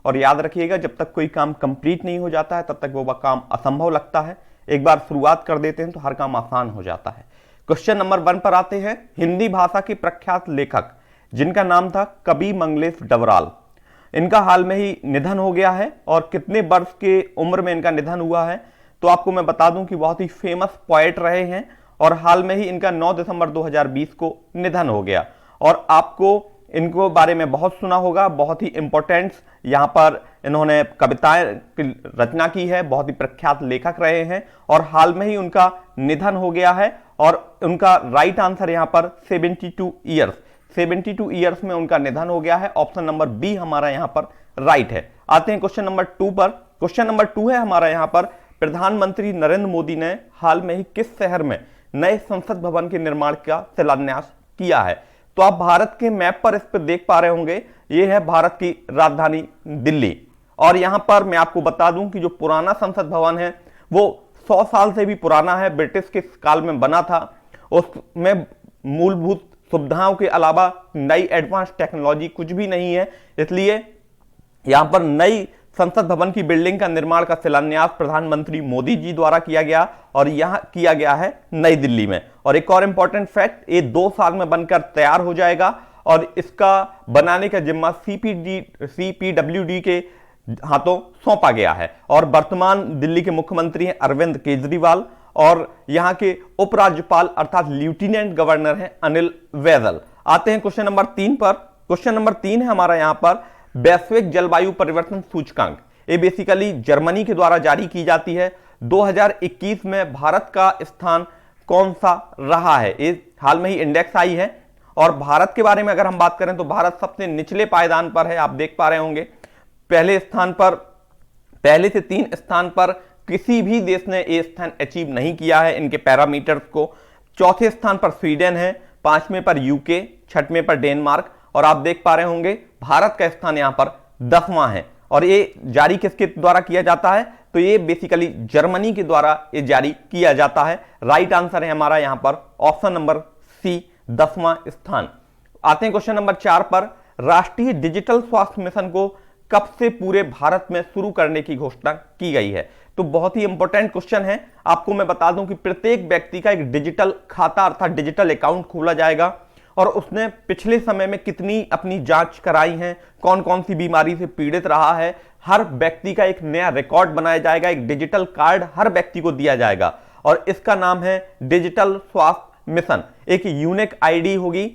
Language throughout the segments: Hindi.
और याद रखिएगा जब तक कोई काम कंप्लीट नहीं हो जाता है तब तक वो काम असंभव लगता है। एक बार शुरुआत कर देते हैं तो हर काम आसान हो जाता है। क्वेश्चन नंबर 1 पर आते हैं। हिंदी भाषा के प्रख्यात लेखक जिनका नाम था कवि मंगलेश डबराल, इनका हाल में ही निधन हो गया है। और कितने वर्ष के उम्र में इनका निधन हुआ है तो आपको मैं बता दूं कि बहुत ही फेमस पोएट रहे हैं और हाल में ही इनका 9 दिसंबर 2020 को निधन हो गया। और आपको इनको बारे में बहुत सुना होगा, बहुत ही इंपॉर्टेंट यहां पर इन्होंने कविताएं की रचना की है, बहुत ही प्रख्यात लेखक रहे हैं और हाल में ही उनका निधन हो गया है। और उनका राइट आंसर यहां पर 72 ईयर्स में उनका निधन हो गया है। ऑप्शन नंबर बी हमारा यहां पर राइट है। आते हैं क्वेश्चन नंबर 2 पर। क्वेश्चन नंबर 2 है हमारा यहां पर, प्रधानमंत्री नरेंद्र मोदी ने हाल में ही किस शहर में नए संसद भवन के निर्माण का शिलान्यास किया है? तो आप भारत के मैप पर इस पर देख पा रहे होंगे, यह है भारत की राजधानी दिल्ली। और यहां पर मैं आपको बता दूं कि जो पुराना संसद भवन है वो 100 साल से भी पुराना है, ब्रिटिश के काल में बना था। उसमें मूलभूत सुविधाओं के अलावा नई एडवांस टेक्नोलॉजी कुछ भी नहीं है, इसलिए यहां पर नई संसद भवन की बिल्डिंग का निर्माण का शिलान्यास प्रधानमंत्री मोदी जी द्वारा किया गया और यहां किया गया है नई दिल्ली में। और एक और इंपॉर्टेंट फैक्ट, ये 2 साल में बनकर तैयार हो जाएगा और इसका बनाने का जिम्मा CPWD के हाथों सौंपा गया है। और वर्तमान दिल्ली के मुख्यमंत्री हैं अरविंद केजरीवाल और यहां के उपराज्यपाल अर्थात लेफ्टिनेंट गवर्नर हैं अनिल बैजल। आते हैं क्वेश्चन नंबर 3 पर। क्वेश्चन नंबर 3 है हमारा यहां पर, वैश्विक जलवायु परिवर्तन सूचकांक, ये बेसिकली जर्मनी के द्वारा जारी की जाती है। 2021 में भारत का स्थान कौन सा रहा है? ये हाल में ही इंडेक्स आई है और भारत के बारे में अगर हम बात करें तो भारत सबसे निचले पायदान पर है, आप देख पा रहे होंगे। पहले से 3 स्थान पर किसी भी देश ने ये स्थान अचीव नहीं किया है इनके पैरामीटर्स को। चौथे स्थान पर स्वीडन है, 5वें पर यूके, 6वें पर डेनमार्क और आप देख पा रहे होंगे भारत का स्थान यहां पर 10वां है। और ये जारी किसके द्वारा किया जाता है? तो ये बेसिकली जर्मनी के द्वारा ये जारी किया जाता है। राइट आंसर है हमारा यहां पर ऑप्शन नंबर सी, 10वां स्थान। आते हैं क्वेश्चन नंबर 4 पर, राष्ट्रीय डिजिटल स्वास्थ्य मिशन को कब से पूरे भारत में शुरू करने की घोषणा की गई है? तो बहुत ही इंपॉर्टेंट क्वेश्चन है। आपको मैं बता दूं कि प्रत्येक व्यक्ति का एक डिजिटल खाता अर्थात डिजिटल अकाउंट खोला जाएगा और उसने पिछले समय में कितनी अपनी जांच कराई है, कौन कौन सी बीमारी से पीड़ित रहा है, हर व्यक्ति का एक नया रिकॉर्ड बनाया जाएगा, एक डिजिटल कार्ड हर व्यक्ति को दिया जाएगा और इसका नाम है डिजिटल स्वास्थ्य मिशन। एक यूनिक आईडी होगी।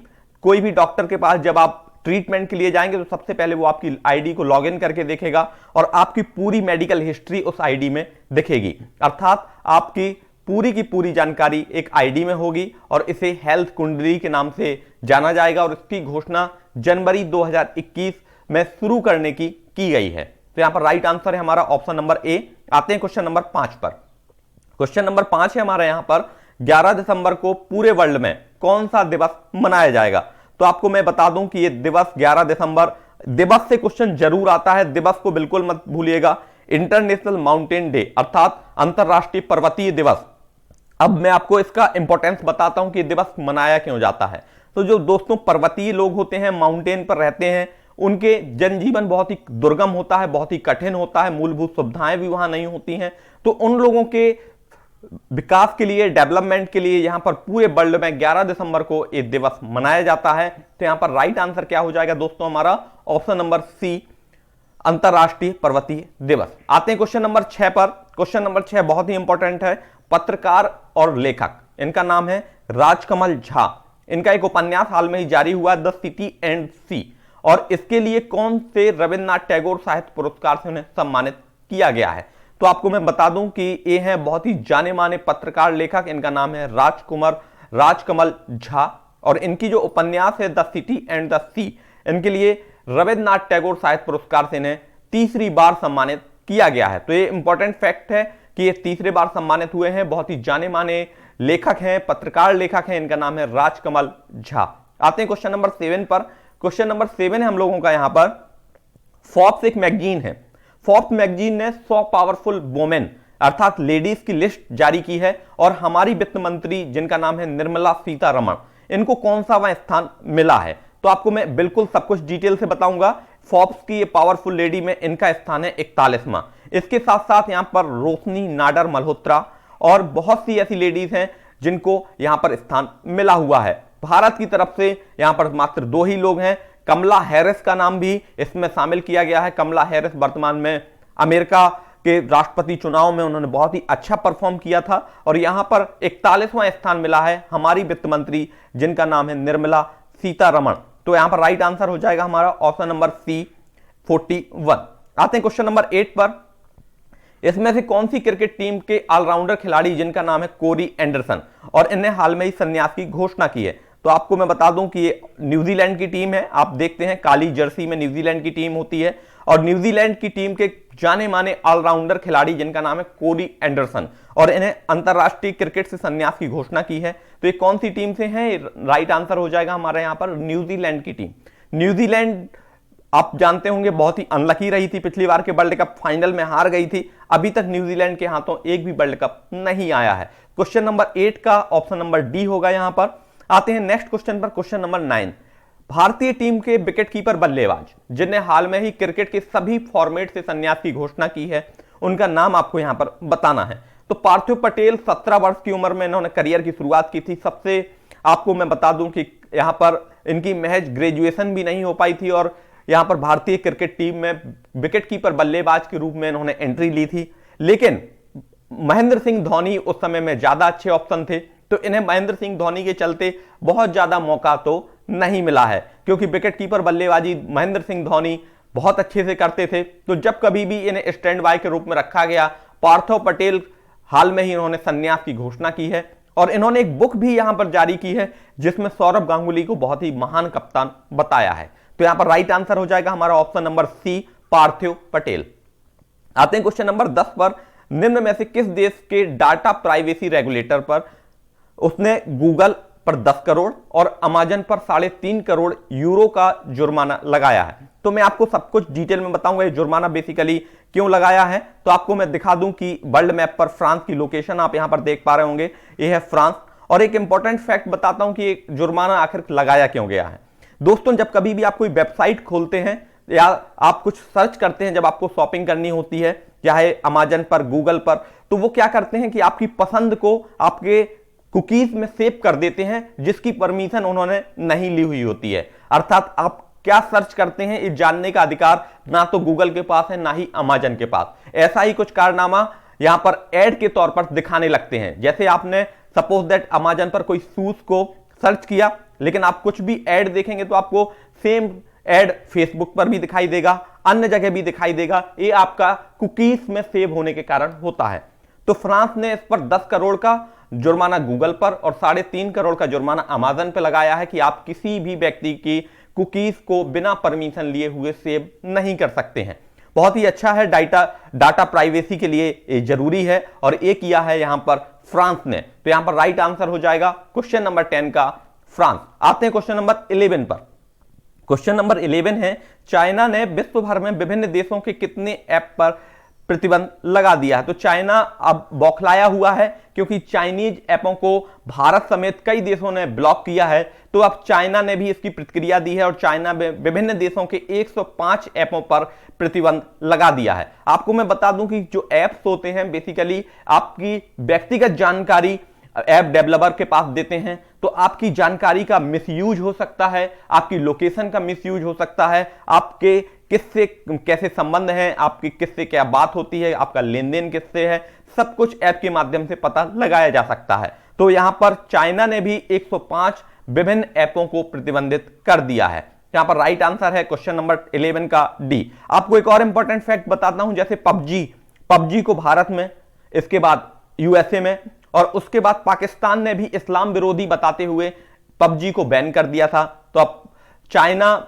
कोई भी डॉक्टर के पास जब आप ट्रीटमेंट के लिए जाएंगे तो सबसे पहले वो आपकी आईडी को लॉगिन करके देखेगा और आपकी पूरी मेडिकल हिस्ट्री उस आईडी में दिखेगी, अर्थात आपकी पूरी की पूरी जानकारी एक आईडी में होगी और इसे हेल्थ कुंडली के नाम से जाना जाएगा और इसकी घोषणा जनवरी 2021 में शुरू करने की गई है। तो यहां पर राइट आंसर है हमारा ऑप्शन नंबर ए। आते हैं क्वेश्चन नंबर 5 पर। क्वेश्चन नंबर 5 है हमारा यहां पर, 11 दिसंबर को पूरे वर्ल्ड में कौन सा दिवस मनाया जाएगा? तो आपको मैं बता दूं कि यह दिवस 11 दिसंबर, दिवस से क्वेश्चन जरूर आता है, दिवस को बिल्कुल मत भूलिएगा। इंटरनेशनल माउंटेन डे अर्थात अंतरराष्ट्रीय पर्वतीय दिवस। अब मैं आपको इसका इंपॉर्टेंस बताता हूं कि दिवस मनाया क्यों जाता है। तो जो दोस्तों पर्वतीय लोग होते हैं, माउंटेन पर रहते हैं, उनके जनजीवन बहुत ही दुर्गम होता है, बहुत ही कठिन होता है, मूलभूत सुविधाएं भी वहां नहीं होती हैं। तो उन लोगों के विकास के लिए, डेवलपमेंट के लिए यहां पर पूरे वर्ल्ड में 11 दिसंबर को यह दिवस मनाया जाता है। तो यहां पर राइट आंसर क्या हो जाएगा दोस्तों? हमारा ऑप्शन नंबर सी, अंतरराष्ट्रीय पर्वतीय दिवस। आते हैं क्वेश्चन नंबर 6 पर। क्वेश्चन नंबर 6 बहुत ही इंपॉर्टेंट है। पत्रकार और लेखक, इनका नाम है राजकमल झा। इनका एक उपन्यास हाल में ही जारी हुआ, द सिटी एंड सी, और इसके लिए कौन से रविन्द्रनाथ टैगोर साहित्य पुरस्कार से उन्हें सम्मानित किया गया है? तो आपको मैं बता दूं कि ये हैं बहुत ही जाने माने पत्रकार लेखक, इनका नाम है राजकमल झा और इनकी जो उपन्यास है द सिटी एंड द सी, इनके लिए रविन्द्रनाथ टैगोर साहित्य पुरस्कार से इन्हें तीसरी बार सम्मानित किया गया है। तो ये इंपॉर्टेंट फैक्ट है कि ये तीसरे बार सम्मानित हुए हैं। बहुत ही जाने माने लेखक हैं, पत्रकार लेखक हैं, इनका नाम है राजकमल झा। आते हैं क्वेश्चन नंबर 7 पर। क्वेश्चन नंबर 7 है हम लोगों का यहां पर, फोर्ब्स एक मैगजीन है, फोर्ब्स मैगजीन ने 100 पावरफुल वुमेन अर्थात लेडीज की लिस्ट जारी की है और हमारी वित्त मंत्री जिनका नाम है निर्मला सीतारमण, इनको कौन सा वह स्थान मिला है? तो आपको मैं बिल्कुल सब कुछ डिटेल से बताऊंगा। फोर्ब्स की ये पावरफुल लेडी में इनका स्थान है 41वां। इसके साथ साथ यहां पर रोशनी नाडर मल्होत्रा और बहुत सी ऐसी लेडीज हैं जिनको यहां पर स्थान मिला हुआ है। भारत की तरफ से यहां पर मात्र 2 ही लोग हैं। कमला हैरिस का नाम भी इसमें शामिल किया गया है। कमला हैरिस वर्तमान में अमेरिका के राष्ट्रपति चुनाव में उन्होंने बहुत ही अच्छा परफॉर्म किया था और यहां पर 41वां स्थान मिला है हमारी वित्त मंत्री जिनका नाम है निर्मला सीतारमण। तो यहां पर राइट आंसर हो जाएगा हमारा ऑप्शन नंबर सी 41। आते हैं क्वेश्चन नंबर 8 पर। इसमें से कौन सी क्रिकेट टीम के ऑलराउंडर खिलाड़ी जिनका नाम है कोरी एंडरसन और इन्हें हाल में ही संन्यास की घोषणा की है? तो आपको मैं बता दूं कि ये न्यूजीलैंड की टीम है। आप देखते हैं काली जर्सी में न्यूजीलैंड की टीम होती है और न्यूजीलैंड की टीम के जाने माने ऑलराउंडर खिलाड़ी जिनका नाम है कोरी एंडरसन और इन्हें अंतरराष्ट्रीय क्रिकेट से संन्यास की घोषणा की है। तो ये कौन सी टीम से है? राइट आंसर हो जाएगा हमारे यहां पर न्यूजीलैंड की टीम। न्यूजीलैंड आप जानते होंगे बहुत ही अनलकी रही थी, पिछली बार के वर्ल्ड कप फाइनल में हार गई थी। अभी तक न्यूजीलैंड के हाथों एक भी वर्ल्ड कप नहीं आया है। क्वेश्चन नंबर 8 का ऑप्शन नंबर डी होगा यहां पर। आते हैं नेक्स्ट क्वेश्चन पर, क्वेश्चन नंबर 9। भारतीय टीम के विकेटकीपर बल्लेबाज जिन्हें हाल में ही क्रिकेट के सभी फॉर्मेट से संन्यास की घोषणा की है, उनका नाम आपको यहां पर बताना है। तो पार्थिव पटेल 17 वर्ष की उम्र में इन्होंने करियर की शुरुआत की थी। सबसे आपको मैं बता दूं कि यहां पर इनकी महज ग्रेजुएशन भी नहीं हो पाई थी और यहां पर भारतीय क्रिकेट टीम में विकेटकीपर बल्लेबाज के रूप में इन्होंने एंट्री ली थी। लेकिन महेंद्र सिंह धोनी उस समय में ज्यादा अच्छे ऑप्शन थे, तो इन्हें महेंद्र सिंह धोनी के चलते बहुत ज्यादा मौका तो नहीं मिला है, क्योंकि विकेटकीपर बल्लेबाजी महेंद्र सिंह धोनी बहुत अच्छे से करते थे। तो जब कभी भी इन्हें स्टैंड बाय के रूप में रखा गया, पार्थिव पटेल हाल में ही इन्होंने संन्यास की घोषणा की है और इन्होंने एक बुक भी यहां पर जारी की है जिसमें सौरभ गांगुली को बहुत ही महान कप्तान बताया है। तो यहां पर राइट आंसर हो जाएगा हमारा ऑप्शन नंबर सी पार्थिव पटेल। आते हैं क्वेश्चन नंबर 10 पर। निम्न में से किस देश के डाटा प्राइवेसी रेगुलेटर पर उसने गूगल पर 10 करोड़ और अमेजन पर 3.5 करोड़ यूरो का जुर्माना लगाया है? तो मैं आपको सब कुछ डिटेल में बताऊंगा ये जुर्माना बेसिकली क्यों लगाया है। तो आपको मैं दिखा दूं कि वर्ल्ड मैप पर फ्रांस की लोकेशन आप यहां पर देख पा रहे होंगे, ये है फ्रांस। और एक इंपॉर्टेंट फैक्ट बताता हूं कि ये जुर्माना आखिर लगाया क्यों गया है। दोस्तों, जब कभी भी आप कोई वेबसाइट खोलते हैं या आप कुछ सर्च करते हैं, जब आपको शॉपिंग करनी होती है चाहे अमेजन पर, गूगल पर, तो वो क्या करते हैं कि आपकी पसंद को आपके कुकीज में सेव कर देते हैं जिसकी परमिशन उन्होंने नहीं ली हुई होती है। अर्थात आप क्या सर्च करते हैं इस जानने का अधिकार ना तो गूगल के पास है ना ही अमेजन के पास। ऐसा ही कुछ कारनामा यहां पर एड के तौर पर दिखाने लगते हैं। जैसे आपने सपोज दैट अमेजन पर कोई शूज को सर्च किया, लेकिन आप कुछ भी एड देखेंगे तो आपको सेम एड फेसबुक पर भी दिखाई देगा, अन्य जगह भी दिखाई देगा। ये आपका कुकीज में सेव होने के कारण होता है। तो फ्रांस ने इस पर 10 करोड़ का जुर्माना गूगल पर और 3.5 करोड़ का जुर्माना अमेजन पर लगाया है कि आप किसी भी व्यक्ति की कुकीज को बिना परमिशन लिए हुए सेव नहीं कर सकते हैं। बहुत ही अच्छा है, डाटा प्राइवेसी के लिए ये जरूरी है और ये किया है यहां पर फ्रांस ने। तो यहां पर राइट आंसर हो जाएगा क्वेश्चन नंबर 10 का फ्रांस। आते हैं क्वेश्चन नंबर 11 पर। क्वेश्चन नंबर 11 है, चाइना ने विश्व भर में विभिन्न देशों के कितने ऐप पर प्रतिबंध लगा दिया है? तो चाइना अब बौखलाया हुआ है क्योंकि चाइनीज ऐपों को भारत समेत कई देशों ने ब्लॉक किया है। तो अब चाइना ने भी इसकी प्रतिक्रिया दी है और चाइना में विभिन्न देशों के 105 ऐपों पर प्रतिबंध लगा दिया है। आपको मैं बता दूं कि जो ऐप्स होते हैं बेसिकली आपकी व्यक्तिगत जानकारी ऐप डेवलपर के पास देते हैं, तो आपकी जानकारी का मिसयूज हो सकता है, आपकी लोकेशन का मिसयूज हो सकता है, आपके किससे कैसे संबंध हैं, आपकी किससे क्या बात होती है, आपका लेन देन किससे है, सब कुछ ऐप के माध्यम से पता लगाया जा सकता है। तो यहां पर चाइना ने भी 105 विभिन्न ऐपों को प्रतिबंधित कर दिया है। यहां पर राइट आंसर है क्वेश्चन नंबर 11 का डी। आपको एक और इंपॉर्टेंट फैक्ट बताता हूं, जैसे पबजी को भारत में, इसके बाद यूएसए में और उसके बाद पाकिस्तान ने भी इस्लाम विरोधी बताते हुए पबजी को बैन कर दिया था। तो अब चाइना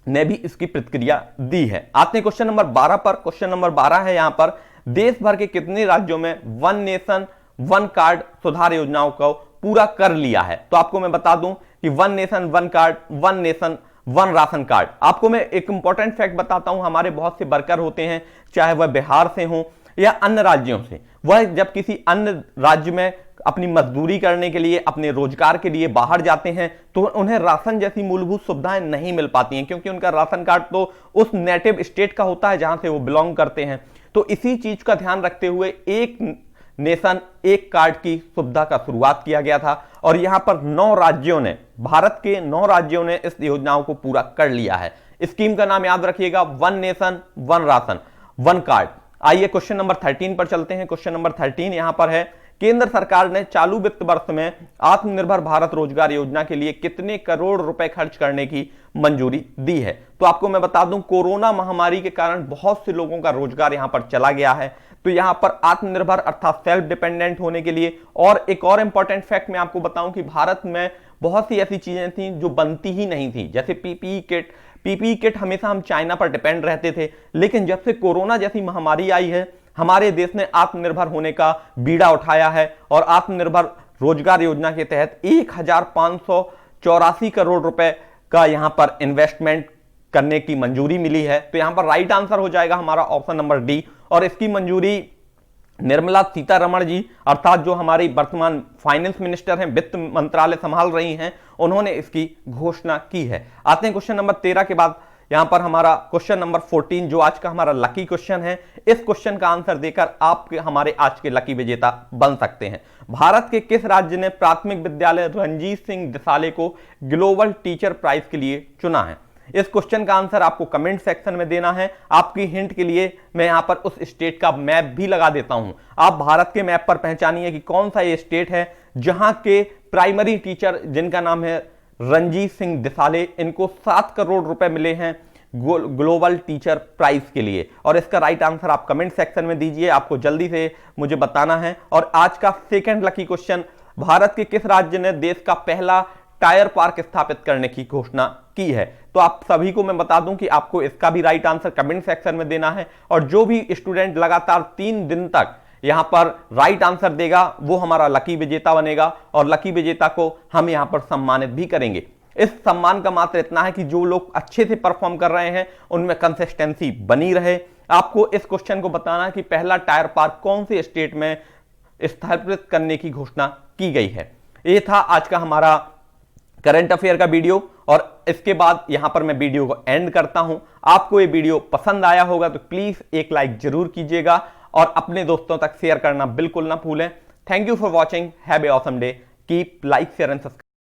ने भी इसकी प्रतिक्रिया दी है। आते हैं क्वेश्चन नंबर 12 पर। क्वेश्चन नंबर 12 है यहां पर, देश भर के कितने राज्यों में वन नेशन वन कार्ड सुधार योजनाओं को पूरा कर लिया है? तो आपको मैं बता दूं कि one nation one card, one nation one ration card. आपको मैं एक इंपॉर्टेंट फैक्ट बताता हूं, हमारे बहुत से वर्कर होते हैं, चाहे वह बिहार से हो या अन्य राज्यों से, वह जब किसी अन्य राज्य में अपनी मजदूरी करने के लिए, अपने रोजगार के लिए बाहर जाते हैं तो उन्हें राशन जैसी मूलभूत सुविधाएं नहीं मिल पाती हैं, क्योंकि उनका राशन कार्ड तो उस नेटिव स्टेट का होता है जहां से वो बिलोंग करते हैं। तो इसी चीज का ध्यान रखते हुए एक नेशन एक कार्ड की सुविधा का शुरुआत किया गया था और यहां पर 9 राज्यों ने, भारत के 9 राज्यों ने इस योजनाओं को पूरा कर लिया है। स्कीम का नाम याद रखिएगा, one nation one ration one card. आइए क्वेश्चन नंबर 13 पर चलते हैं। क्वेश्चन नंबर 13 यहां पर है, केंद्र सरकार ने चालू वित्त वर्ष में आत्मनिर्भर भारत रोजगार योजना के लिए कितने करोड़ रुपए खर्च करने की मंजूरी दी है। तो आपको मैं बता दूं, कोरोना महामारी के कारण बहुत से लोगों का रोजगार यहां पर चला गया है। तो यहां पर आत्मनिर्भर अर्थात सेल्फ डिपेंडेंट होने के लिए, और एक और इंपॉर्टेंट फैक्ट मैं आपको बताऊं कि भारत में बहुत सी ऐसी चीजें थी जो बनती ही नहीं थी, जैसे पीपीई किट हमेशा हम चाइना पर डिपेंड रहते थे, लेकिन जब से कोरोना जैसी महामारी आई है हमारे देश ने आत्मनिर्भर होने का बीड़ा उठाया है और आत्मनिर्भर रोजगार योजना के तहत 1584 करोड़ रुपए का यहां पर इन्वेस्टमेंट करने की मंजूरी मिली है। तो यहां पर राइट आंसर हो जाएगा हमारा ऑप्शन नंबर डी, और इसकी मंजूरी निर्मला सीतारमण जी अर्थात जो हमारी वर्तमान फाइनेंस मिनिस्टर हैं, वित्त मंत्रालय संभाल रही हैं, उन्होंने इसकी घोषणा की है। आते हैं क्वेश्चन नंबर 13 के बाद यहां पर हमारा क्वेश्चन नंबर 14 जो आज का हमारा लकी क्वेश्चन है। इस क्वेश्चन का आंसर देकर आप हमारे आज के लकी विजेता बन सकते हैं। भारत के किस राज्य ने प्राथमिक विद्यालय रणजीत सिंह देसाले को ग्लोबल टीचर प्राइज के लिए चुना है? इस क्वेश्चन का आंसर आपको कमेंट सेक्शन में देना है। आपकी हिंट के लिए मैं यहां पर उस स्टेट का मैप भी लगा देता हूं। आप भारत के मैप पर पहचानिए कि कौन सा ये स्टेट है जहां के प्राइमरी टीचर जिनका नाम है रणजीत सिंह देसाले, इनको 7 करोड़ रुपए मिले हैं ग्लोबल टीचर प्राइज के लिए। और इसका राइट आंसर आप कमेंट सेक्शन में दीजिए, आपको जल्दी से मुझे बताना है। और आज का सेकंड लकी क्वेश्चन, भारत के किस राज्य ने देश का पहला टायर पार्क स्थापित करने की घोषणा की है? तो आप सभी को मैं बता दूं कि आपको इसका भी राइट आंसर कमेंट सेक्शन में देना है, और जो भी स्टूडेंट लगातार 3 दिन तक यहां पर राइट आंसर देगा वो हमारा लकी विजेता बनेगा, और लकी विजेता को हम यहां पर सम्मानित भी करेंगे। इस सम्मान का मात्र इतना है कि जो लोग अच्छे से परफॉर्म कर रहे हैं उनमें कंसिस्टेंसी बनी रहे। आपको इस क्वेश्चन को बताना है कि पहला टायर पार्क कौन से स्टेट में स्थापित करने की घोषणा की गई है। ये था आज का हमारा करंट अफेयर का वीडियो, और इसके बाद यहां पर मैं वीडियो को एंड करता हूं। आपको ये वीडियो पसंद आया होगा तो प्लीज एक लाइक जरूर कीजिएगा और अपने दोस्तों तक शेयर करना बिल्कुल ना भूलें। Thank you for watching, have a awesome day, keep like share and subscribe.